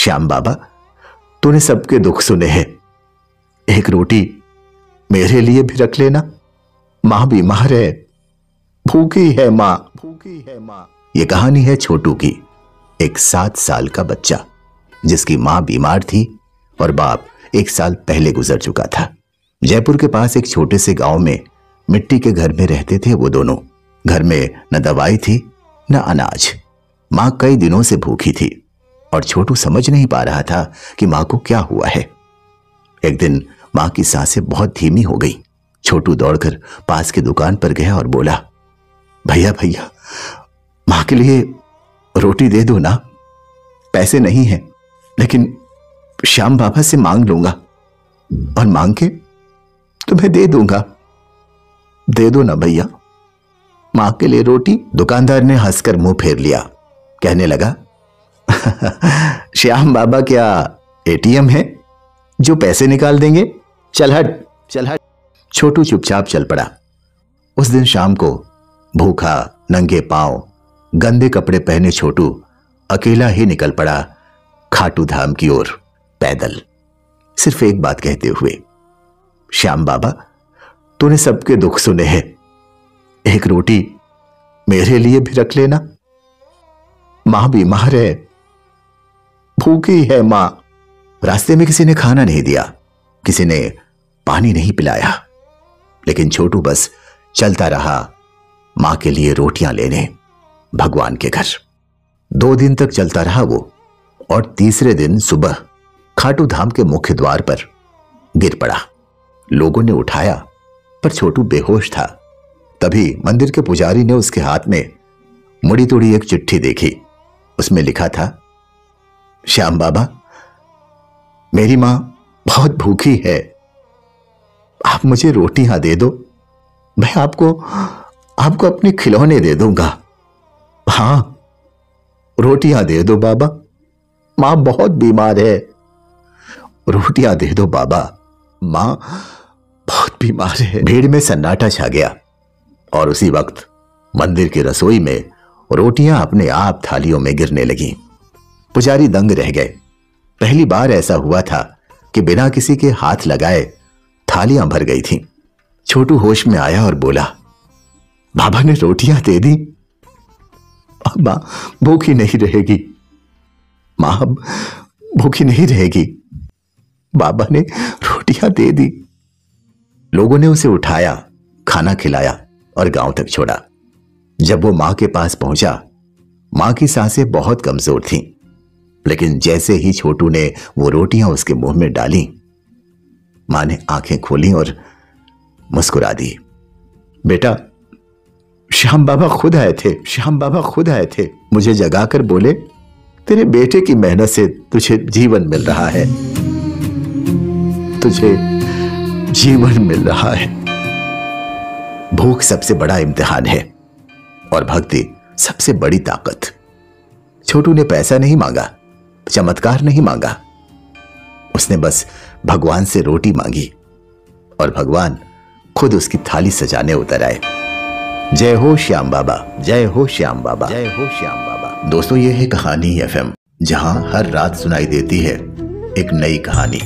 श्याम बाबा, तूने सबके दुख सुने हैं, एक रोटी मेरे लिए भी रख लेना। मां बीमार है, भूखी है मां, भूखी है मां। यह कहानी है छोटू की, एक 7 साल का बच्चा जिसकी मां बीमार थी और बाप 1 साल पहले गुजर चुका था। जयपुर के पास एक छोटे से गांव में मिट्टी के घर में रहते थे वो दोनों। घर में न दवाई थी न अनाज। मां कई दिनों से भूखी थी और छोटू समझ नहीं पा रहा था कि मां को क्या हुआ है। एक दिन मां की सांसें बहुत धीमी हो गई। छोटू दौड़कर पास की दुकान पर गया और बोला, भैया भैया, मां के लिए रोटी दे दो ना। पैसे नहीं हैं, लेकिन श्याम बाबा से मांग लूंगा और मांग के तुम्हें दे दूंगा। दे दो ना भैया, मां के लिए रोटी। दुकानदार ने हंसकर मुंह फेर लिया, कहने लगा, श्याम बाबा क्या एटीएम है जो पैसे निकाल देंगे? चल हट, चल हट। छोटू चुपचाप चल पड़ा। उस दिन शाम को भूखा, नंगे पांव, गंदे कपड़े पहने छोटू अकेला ही निकल पड़ा खाटू धाम की ओर पैदल, सिर्फ एक बात कहते हुए, श्याम बाबा, तूने सबके दुख सुने हैं, एक रोटी मेरे लिए भी रख लेना। मां बीमार है, भूखी है मां। रास्ते में किसी ने खाना नहीं दिया, किसी ने पानी नहीं पिलाया, लेकिन छोटू बस चलता रहा मां के लिए रोटियां लेने भगवान के घर। 2 दिन तक चलता रहा वो, और तीसरे दिन सुबह खाटू धाम के मुख्य द्वार पर गिर पड़ा। लोगों ने उठाया पर छोटू बेहोश था। तभी मंदिर के पुजारी ने उसके हाथ में मुड़ी तुड़ी एक चिट्ठी देखी। उसमें लिखा था, श्याम बाबा, मेरी मां बहुत भूखी है, आप मुझे रोटियां दे दो, मैं आपको अपने खिलौने दे दूंगा। हां, रोटियां दे दो बाबा, मां बहुत बीमार है। रोटियां दे दो बाबा, मां बहुत बीमार है। भीड़ में सन्नाटा छा गया और उसी वक्त मंदिर की रसोई में रोटियां अपने आप थालियों में गिरने लगी। पुजारी दंग रह गए। पहली बार ऐसा हुआ था कि बिना किसी के हाथ लगाए थालियां भर गई थीं। छोटू होश में आया और बोला, बाबा ने रोटियां दे दी, अब मां भूखी नहीं रहेगी, मां अब भूखी नहीं रहेगी, बाबा ने रोटियां दे दी। लोगों ने उसे उठाया, खाना खिलाया और गांव तक छोड़ा। जब वो मां के पास पहुंचा, मां की सांसें बहुत कमजोर थीं, लेकिन जैसे ही छोटू ने वो रोटियां उसके मुंह में डाली, मां ने आंखें खोली और मुस्कुरा दी। बेटा, श्याम बाबा खुद आए थे, श्याम बाबा खुद आए थे, मुझे जगाकर बोले, तेरे बेटे की मेहनत से तुझे जीवन मिल रहा है, तुझे जीवन मिल रहा है। भूख सबसे बड़ा इम्तिहान है और भक्ति सबसे बड़ी ताकत। छोटू ने पैसा नहीं मांगा, चमत्कार नहीं मांगा, उसने बस भगवान से रोटी मांगी और भगवान खुद उसकी थाली सजाने उतर आए। जय हो श्याम बाबा, जय हो श्याम बाबा, जय हो श्याम बाबा। दोस्तों, ये है कहानी FM, जहां हर रात सुनाई देती है एक नई कहानी।